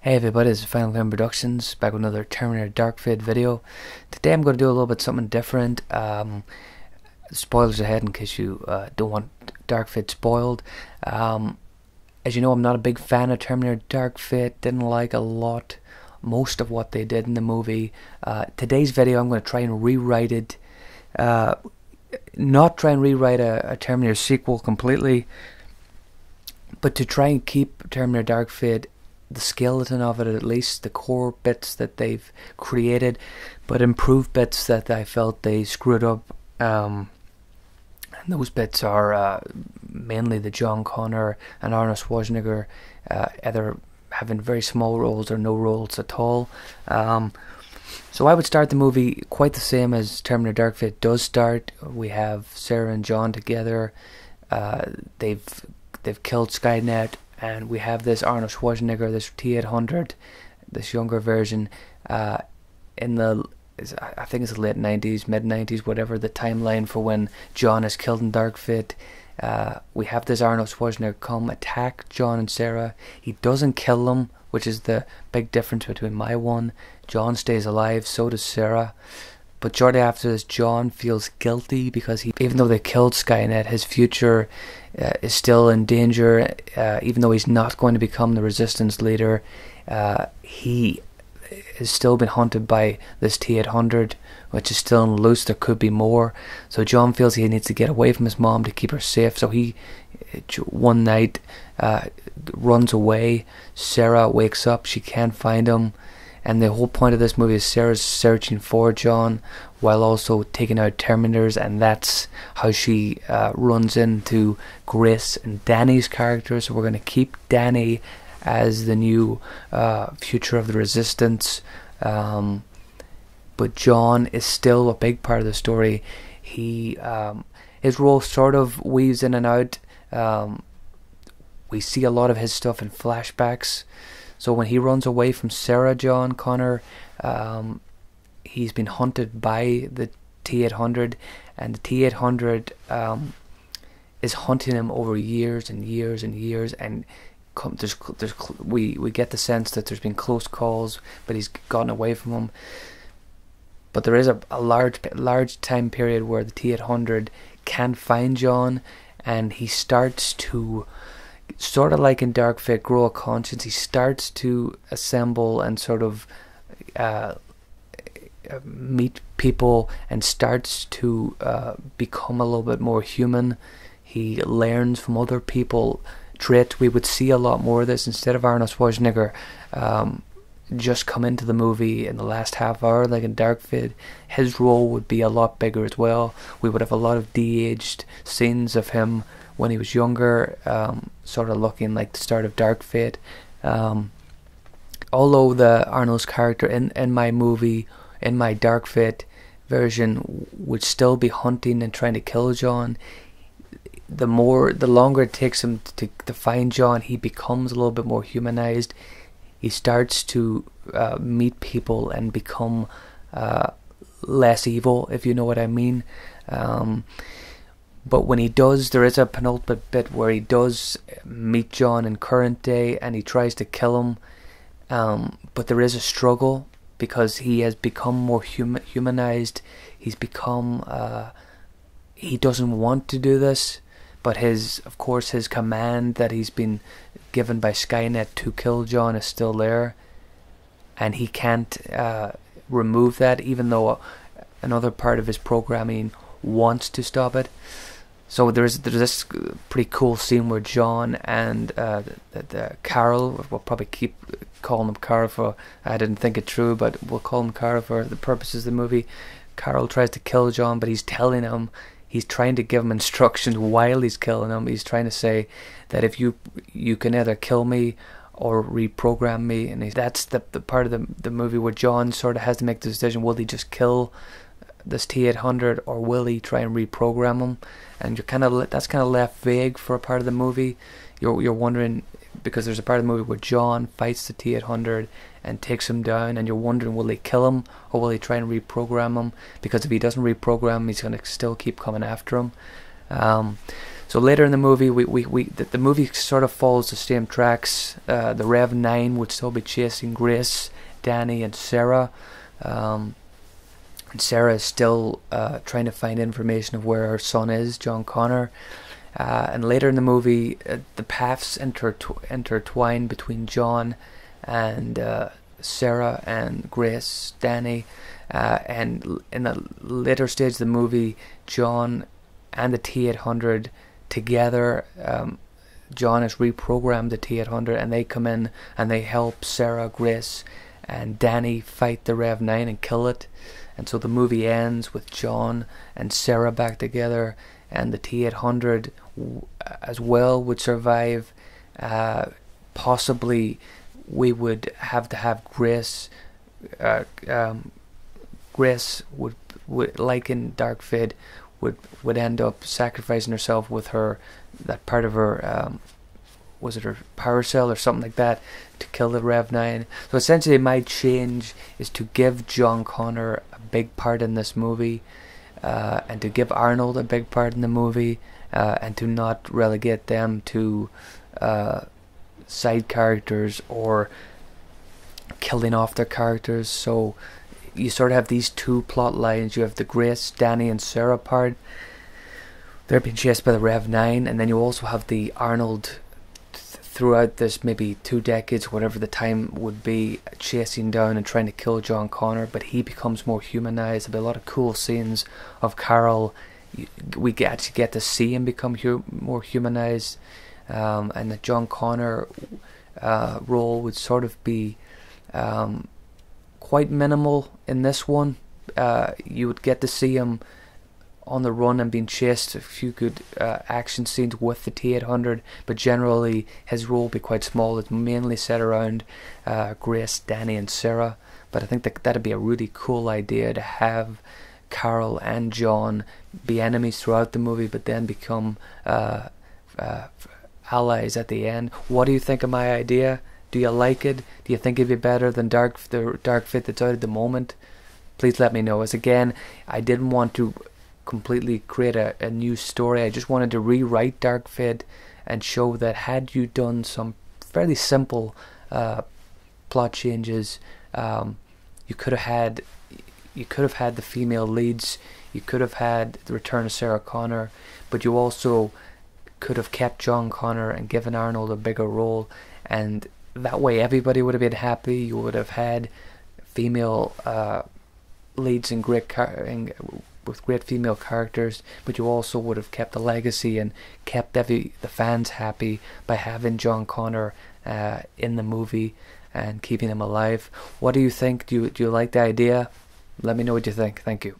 Hey everybody, this is Final Film Productions, back with another Terminator Dark Fate video. Today I'm going to do a little bit something different. Spoilers ahead in case you don't want Dark Fate spoiled. As you know, I'm not a big fan of Terminator Dark Fate, didn't like a lot, most of what they did in the movie. Today's video I'm going to try and rewrite it, not try and rewrite a Terminator sequel completely, but to try and keep Terminator Dark Fate, the skeleton of it, at least the core bits that they've created, but improve bits that I felt they screwed up. And those bits are mainly the John Connor and Arnold Schwarzenegger either having very small roles or no roles at all. So I would start the movie quite the same as Terminator Dark Fate does start. We have Sarah and John together. They've killed Skynet. And we have this Arnold Schwarzenegger, this T-800, this younger version, in the, I think it's the late 90s, mid 90s, whatever the timeline for when John is killed in Dark Fate. We have this Arnold Schwarzenegger come attack John and Sarah. He doesn't kill them, which is the big difference between my one. John stays alive, so does Sarah. But shortly after this, John feels guilty because even though they killed Skynet, his future is still in danger. Even though he's not going to become the resistance leader, he has still been hunted by this T-800, which is still loose. There could be more. So John feels he needs to get away from his mom to keep her safe. So he, one night, runs away. Sarah wakes up. She can't find him. And the whole point of this movie is Sarah's searching for John while also taking out Terminators, and that's how she runs into Grace and Danny's character. So we're going to keep Danny as the new future of the Resistance, but John is still a big part of the story. His role sort of weaves in and out. We see a lot of his stuff in flashbacks. So when he runs away from Sarah John Connor, he's been hunted by the T-800, and the T-800 is hunting him over years and years and years. And we get the sense that there's been close calls, but he's gotten away from him. But there is a large time period where the T-800 can't find John, and he starts to, sort of like in Dark Fate, grow a conscience. He starts to assemble and sort of meet people and starts to become a little bit more human. He learns from other people traits. We would see a lot more of this instead of Arnold Schwarzenegger just come into the movie in the last half hour like in Dark Fate. His role would be a lot bigger as well. We would have a lot of de-aged scenes of him when he was younger, sort of looking like the start of Dark Fate. Although the Arnold's character in my movie, in my Dark Fate version, would still be hunting and trying to kill John, the longer it takes him to find John, he becomes a little bit more humanized. He starts to meet people and become less evil, if you know what I mean. But when he does, there is a penultimate bit where he does meet John in current day and he tries to kill him. But there is a struggle because he has become more humanized. He's become, he doesn't want to do this, but of course his command that he's been given by Skynet to kill John is still there. And he can't remove that, even though another part of his programming wants to stop it. So there's this pretty cool scene where John and the Carol, we'll probably keep calling him Carol for, I didn't think it through, but we'll call him Carol for the purposes of the movie. Carol tries to kill John, but he's telling him, he's trying to give him instructions while he's killing him. He's trying to say that if you can either kill me or reprogram me, and that's the part of the movie where John sort of has to make the decision: will he just kill this T-800 or will he try and reprogram him? And that's kind of left vague for a part of the movie. You're wondering, because there's a part of the movie where John fights the T-800 and takes him down, and you're wondering, will he kill him or will he try and reprogram him? Because if he doesn't reprogram him, he's going to still keep coming after him. So later in the movie, the movie sort of follows the same tracks. The Rev 9 would still be chasing Grace, Danny, and Sarah. And Sarah is still trying to find information of where her son is, John Connor. And later in the movie, the paths intertwine between John and Sarah and Grace, Danny. And in the later stage of the movie, John and the T-800 together, John has reprogrammed the T-800, and they come in and they help Sarah, Grace, and Danny fight the Rev 9 and kill it. And so the movie ends with John and Sarah back together, and the T-800 as well would survive. Possibly we would have to have Grace. Grace would like in Dark Fate, would end up sacrificing herself with that part of her, was it her power cell or something like that, to kill the Rev 9. So essentially my change is to give John Connor a big part in this movie, and to give Arnold a big part in the movie, and to not relegate them to side characters or killing off their characters. So you sort of have these two plot lines. You have the Grace, Danny, and Sarah part. They're being chased by the Rev 9, and then you also have the Arnold throughout this maybe 2 decades, whatever the time would be, chasing down and trying to kill John Connor, but he becomes more humanized. There'll be a lot of cool scenes of Carol. We actually get to see him become more humanized, and the John Connor role would sort of be quite minimal in this one. You would get to see him on the run and being chased, a few good action scenes with the T-800, but generally his role will be quite small. It's mainly set around Grace, Danny, and Sarah. But I think that'd be a really cool idea, to have Carol and John be enemies throughout the movie, but then become allies at the end. What do you think of my idea? Do you like it? Do you think it'd be better than the Dark Fate that's out at the moment? Please let me know. As again, I didn't want to completely create a new story. I just wanted to rewrite Dark Fate and show that had you done some fairly simple plot changes, you could have had the female leads, you could have had the return of Sarah Connor, but you also could have kept John Connor and given Arnold a bigger role, and that way everybody would have been happy. You would have had female leads and with great female characters, but you also would have kept the legacy and kept the fans happy by having John Connor in the movie and keeping him alive. What do you think? Do you like the idea? Let me know what you think. Thank you.